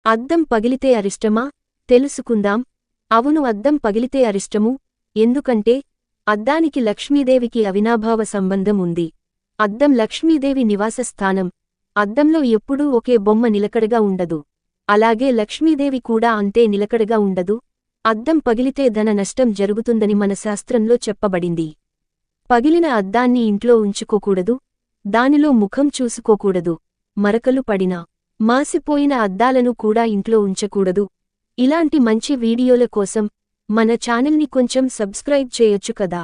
అద్దం పగిలితే అరిష్టమా? తెలుసుకుందాం. అవును, అద్దం పగిలితే అరిష్టము. ఎందుకంటే అద్దానికి లక్ష్మీదేవికి అవినాభావ సంబంధం ఉంది. అద్దం లక్ష్మీదేవి నివాస స్థానం. అద్దంలో ఎప్పుడూ ఒకే బొమ్మ నిలకడగా ఉండదు. అలాగే లక్ష్మీదేవి కూడా అంతే నిలకడగా ఉండదు. అద్దం పగిలితే ధన నష్టం జరుగుతుందని మన శాస్త్రంలో చెప్పబడింది. పగిలిన అద్దాన్ని ఇంట్లో ఉంచుకోకూడదు. దానిలో ముఖం చూసుకోకూడదు. మరకలు పడినా, మాసిపోయిన అద్దాలను కూడా ఇంట్లో ఉంచకూడదు. ఇలాంటి మంచి వీడియోల కోసం మన ఛానల్ని కొంచెం సబ్స్క్రైబ్ చేయొచ్చు కదా.